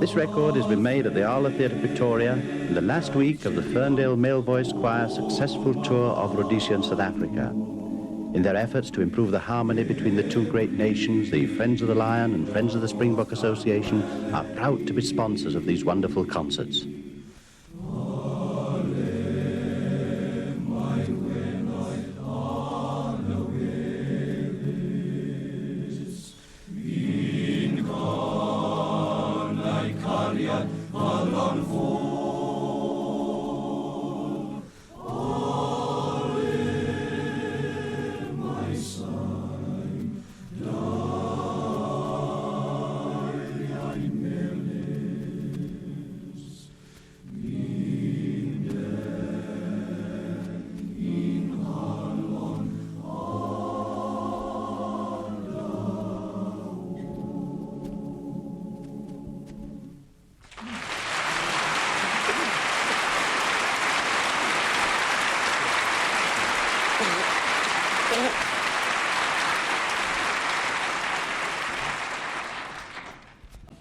This record has been made at the Arla Theatre, Pretoria, in the last week of the Ferndale Male Voice Choir's successful tour of Rhodesia and South Africa. In their efforts to improve the harmony between the two great nations, the Friends of the Lion and Friends of the Springbok Association are proud to be sponsors of these wonderful concerts.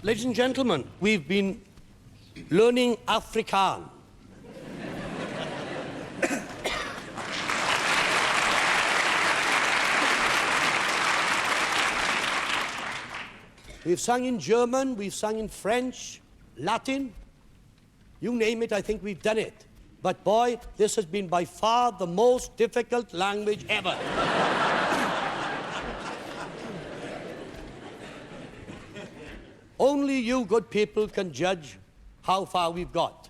Ladies and gentlemen, we've been learning Afrikaans. We've sung in German, we've sung in French, Latin, you name it, I think we've done it. But boy, this has been by far the most difficult language ever. Only you good people can judge how far we've got.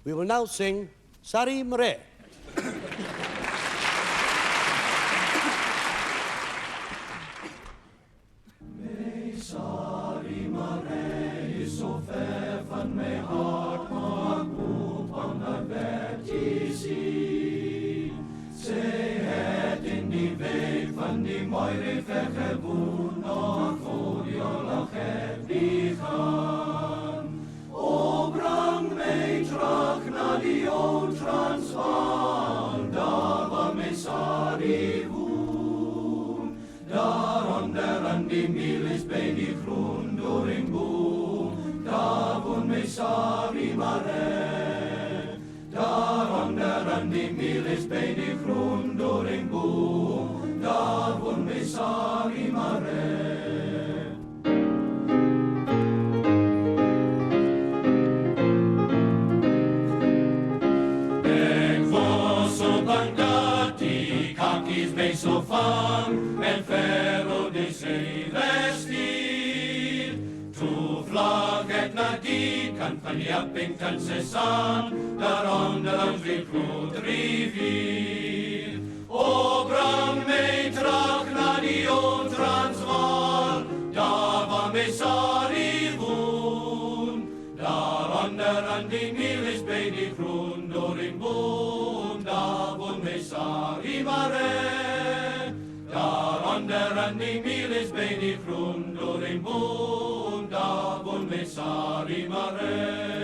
We will now sing Sarie Marias. Sarie Marias, so ver van my hart, maak oop aan haar bed te sien. Sy het in die week van die Morte vergewoon, nog voor die oorlog het begaan. O, breng my terug na die ou Transvaal, daar waar my Sarie woon. Daaronder aan die mielies by die groen doringboom, daar woon my Sarie Marias. Daaronder aan die mielies by die groen doringboom, daar woon my Sarie Marias. Ek was op aan dat die kakies by so vang, en verro die sy westier. Toe vlag ek na die kant van die Appington se sand, daaronder langs die groot rivier. O, breng my terug na die ou Transvaal, daar waar my Sarie woon. Daaronder aan die mielies by die groen doringboom, daar woon my Sarie Marias. Daaronder aan die mielies by die groen doringboom, daar woon my Sarie Marias.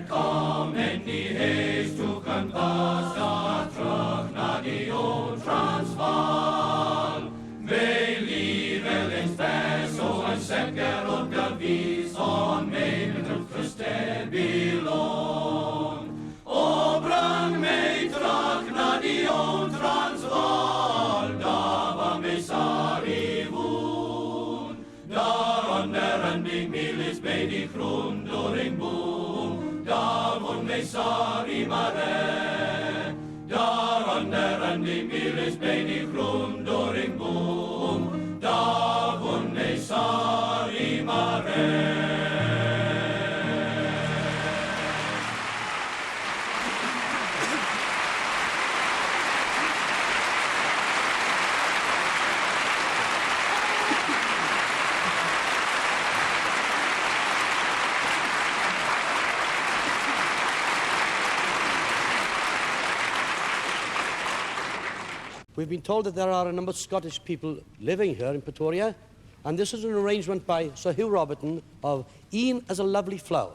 Kom in die huis toe kan pas, daar terug na die ou Transvaal. My lieve links ver, so een seker op Davies, on my met een Criste beloon. O, breng my terug na die ou Transvaal, daar waar my Sarie woon. Daaronder aan die mielies by die groen doringboom, daar woon my Sarie Marias. Daaronder aan die mielies by die groen doringboom, daar woon my Sarie Marias. We've been told that there are a number of Scottish people living here in Pretoria, and this is an arrangement by Sir Hugh Robertson of E'en as a Lovely Flower.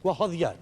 Gwahoddiad.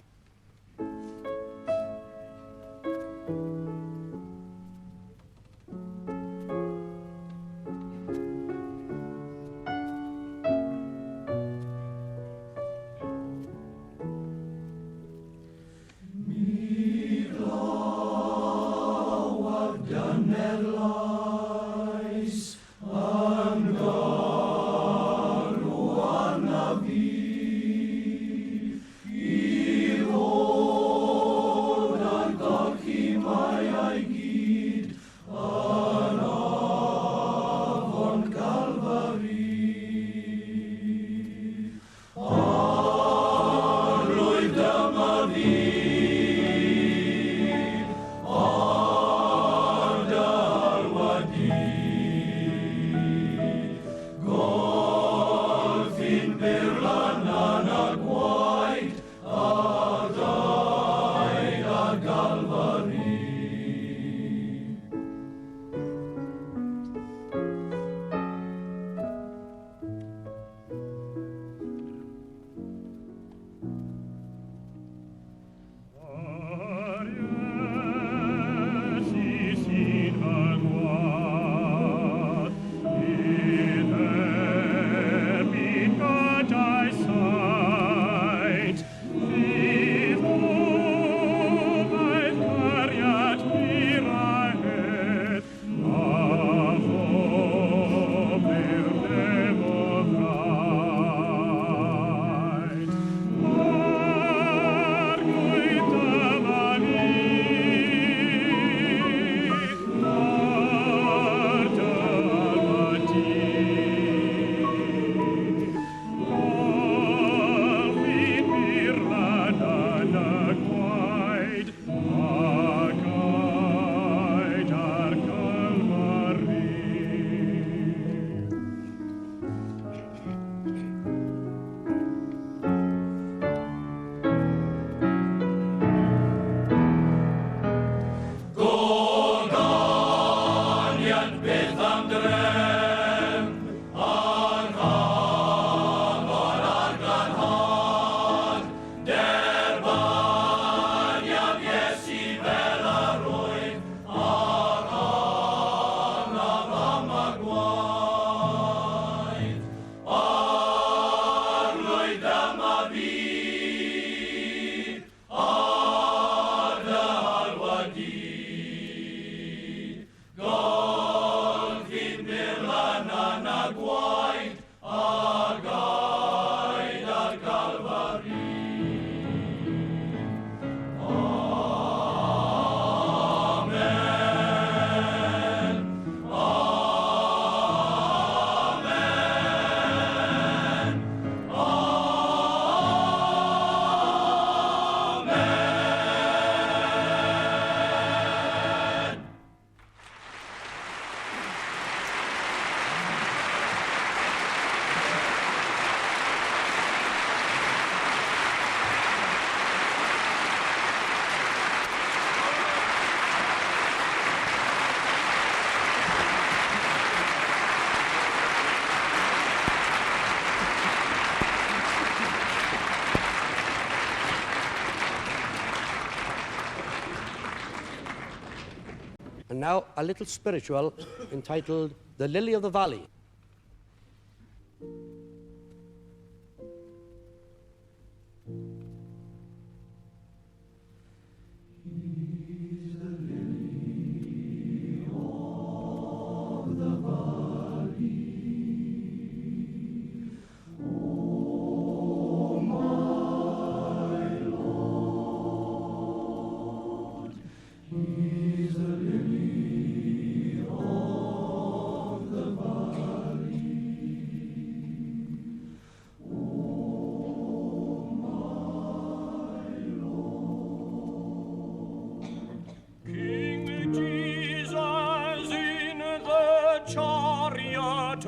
And now a little spiritual entitled The Lily of the Valley.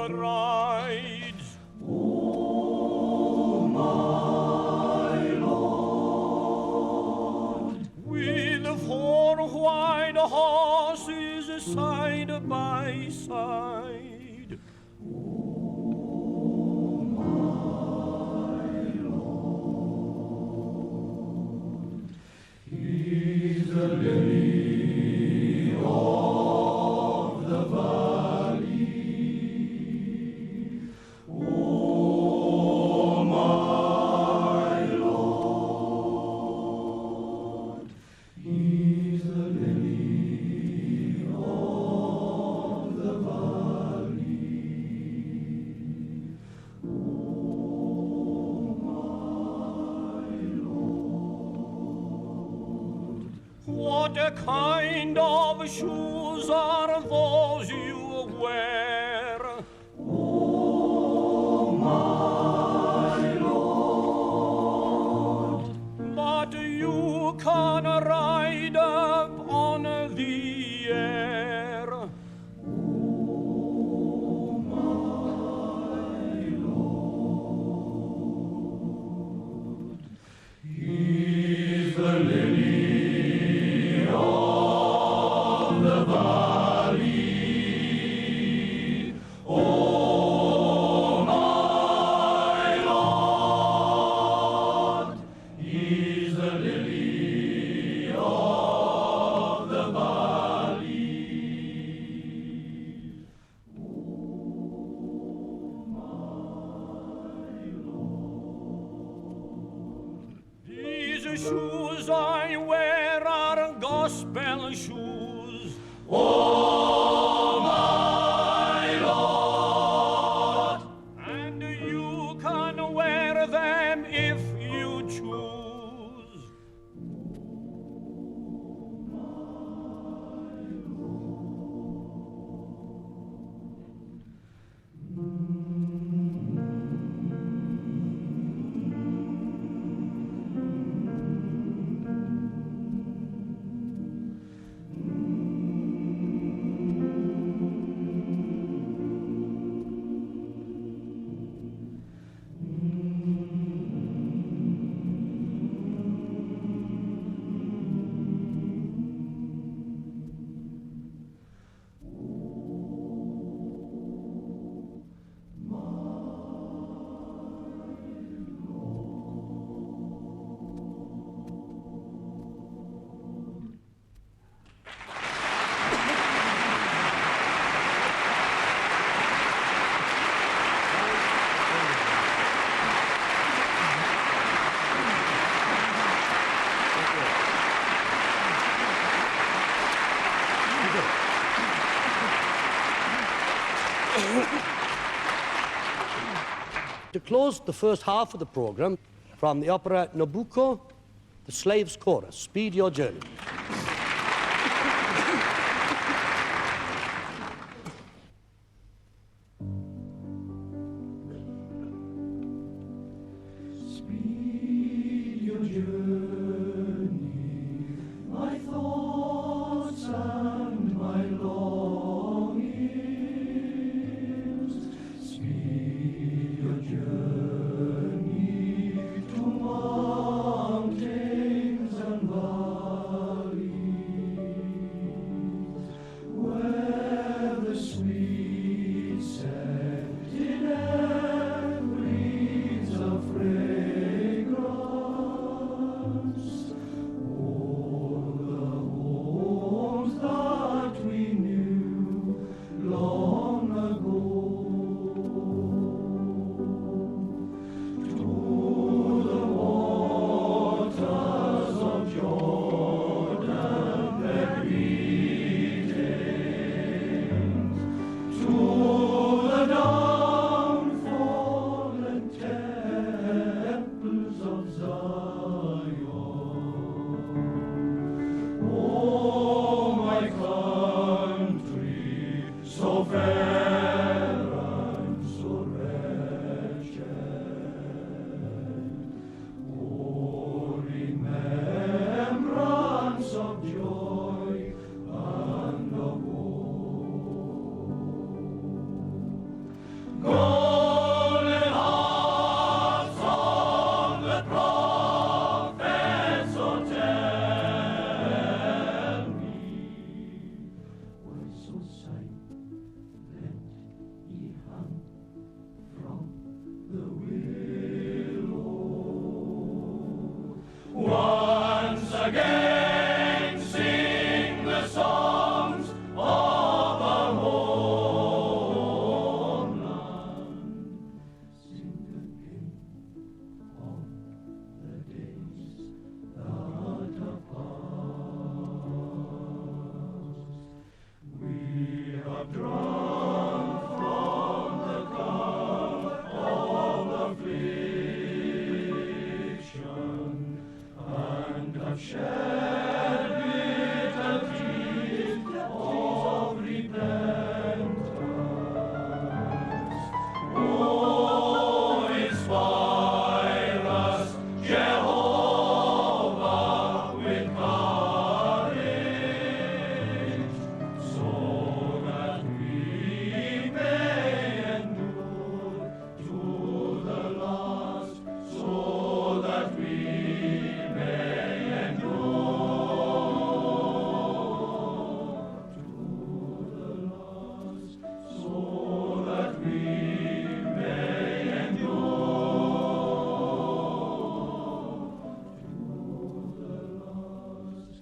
Rides. Oh, my Lord, with the 4 white horses side by side. Oh, my Lord. lily of the valley. Oh, my Lord, He's the lily of the valley. Oh, my Lord. What a kind of shoes are those you wear? Oh, my Lord, But you can ride up on the air. oh, my Lord, He's the lily of the valley. Oh, my Lord, He's the lily of the valley. These shoes I wear are gospel shoes. Oh, my Lord, And you can wear them if you choose. To close the first half of the program, from the opera Nabucco, the Slaves' Chorus, Speed Your Journey. speed your journey, my thoughts and my longings. Speed your journey to mountains and valleys. have shed bitter tears of repentance. Oh, inspire us, Jehovah, with courage, so that we may endure to the last, so that we may endure to the last, so that we may endure to the last,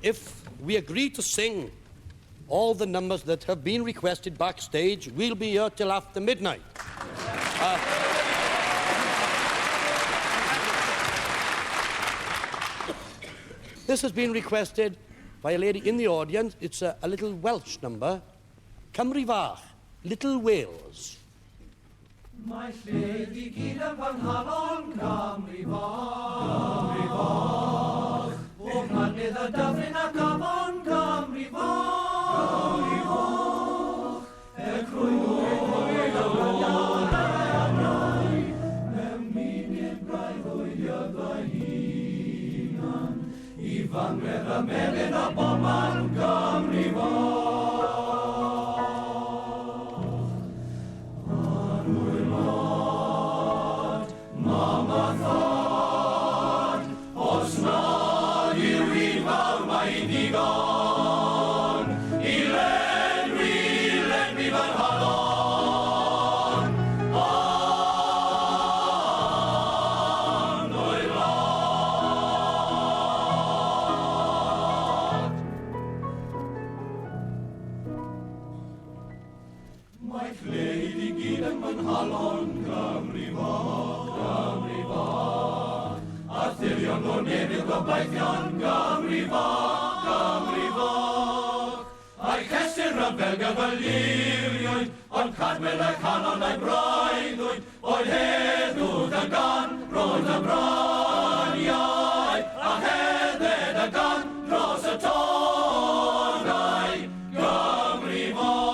If we agree to sing all the numbers that have been requested backstage, we'll be here till after midnight. This has been requested by a lady in the audience. It's a little Welsh number. Cymru Fach, Little Wales. Mae lle di gyd yn Fanghalon, Cymru Fach, Cymru Fach. O Manydd y Dyfryn ac Afon, Cymru Fach, Cymru Fach. E crwyd o rai, mewn munud braidd oediodd fy hunan, I fanwedd y melyn o boman, Cymru Fach. Mama thought, os nad yw un fawr mae'n digon, I lenwi fan halon, ond o'i lot. Mae ffleid I gyd yn fan halon, Cymru Fach, Cymru Fach. Arthurion o'r newydd gobeithion, Cymru Fach, Cymru Fach. A'i cestyn rhyfel gyfyliriwyd, ond cadwel a'i canon a'i braiddwyd, oedd heddwyd y gan, roedd y braniau, a hedded y gan dros y tonau, Cymru Fach.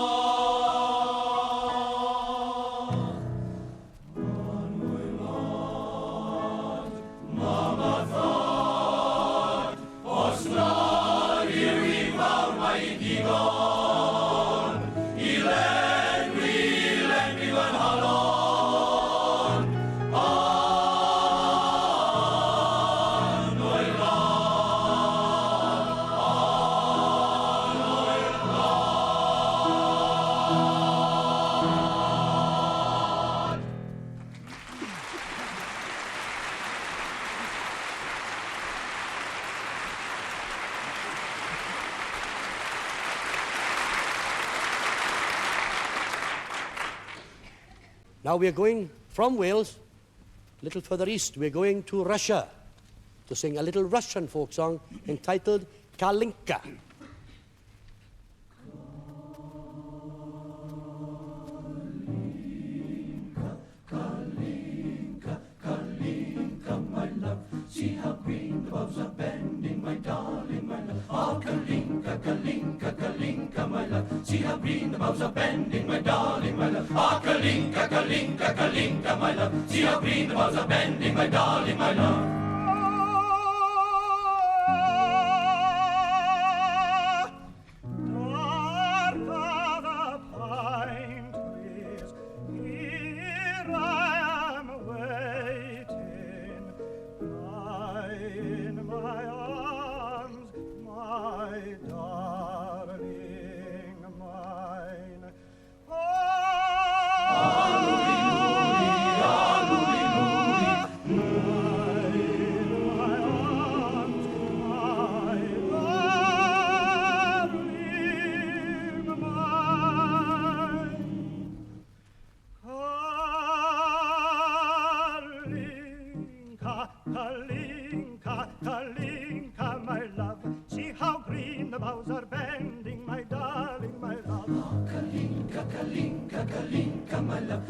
Mama thought, os nad yw un fawr mae'n digon, I lenwi fan halon, ond o'i lot, ond o'i lot. Now we're going from Wales, a little further east, we're going to Russia to sing a little Russian folk song entitled Kalinka. Kalinka, Kalinka, my love, see how green the boughs are bending, my darling, my love. Oh, Kalinka, Kalinka, Kalinka, my love, see how green the boughs are bending, my darling, my love. Oh, Kalinka, Kalinka, Kalinka, my love, see how green the boughs are bending, my darling, my love.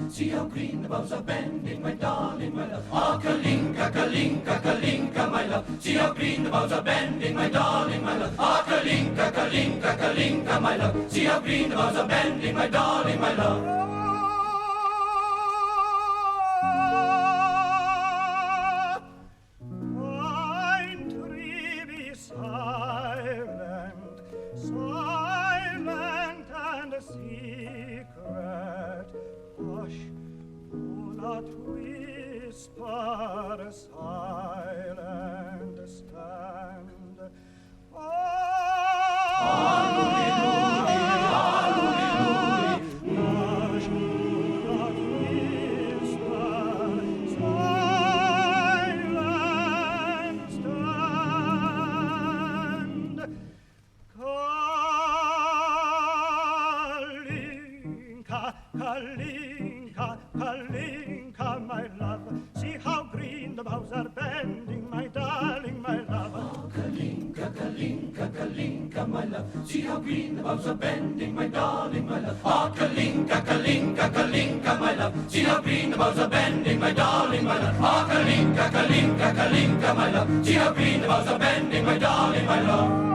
See how green the boughs are bending, my darling, my love. Ah, Kalinka, Kalinka, Kalinka, my love. See how green the boughs are bending, my darling, my love. Ah, Kalinka, Kalinka, Kalinka, my love. See how green the boughs are bending, my darling, my love. Silent stand. Kalinka, Kalinka, my love. See how green the boughs are bending, my darling, my love. Oh, Kalinka, Kalinka, Kalinka, my love. See how green the boughs are bending, my darling, my love. Oh, Kalinka, Kalinka, Kalinka, my love. See how green the boughs are bending, my darling, my love. Oh, Kalinka, Kalinka, Kalinka, my love. See how green the boughs are bending, my darling, my love.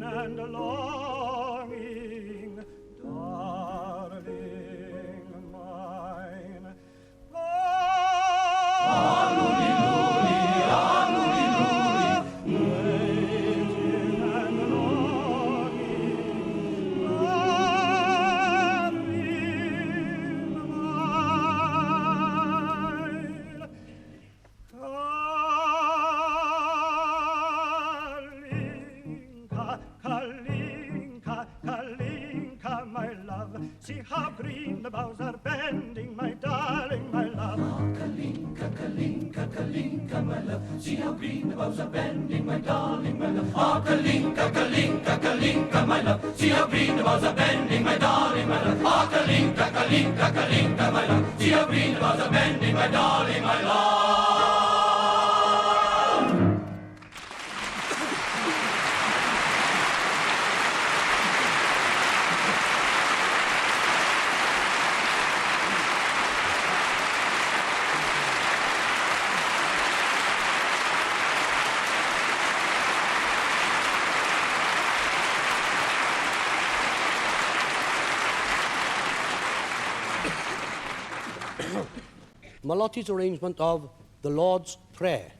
And longing, darling mine. Waiting and longing, Kalinka, Kalinka, my love. See how green the boughs are bending, my darling, my love. Oh, Kalinka, Kalinka, Kalinka, my love. See how green the boughs are bending, my darling, my love. Oh, Kalinka, Kalinka, Kalinka, my love. See how green the boughs are bending, my darling, my love. Oh, Kalinka, Kalinka, Kalinka, my love. See how green the boughs are bending, my darling, my love. Malotti's arrangement of the Lord's Prayer.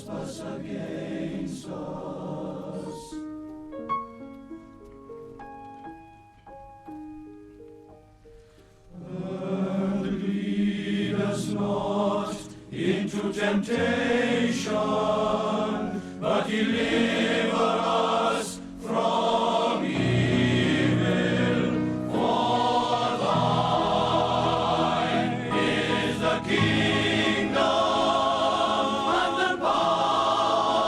trespass against us. And lead us not into temptation, but deliver us from evil. For thine is the kingdom and the power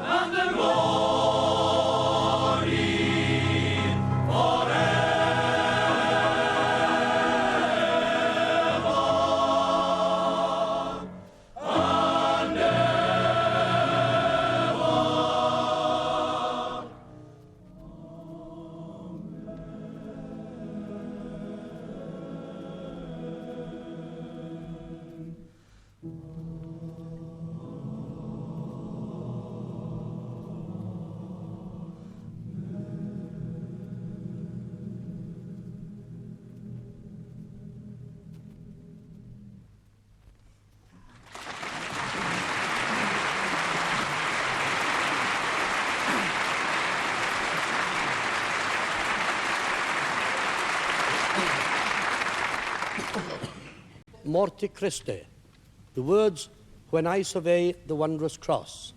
and the glory forever. Morte, Criste, the words, when I survey the wondrous cross.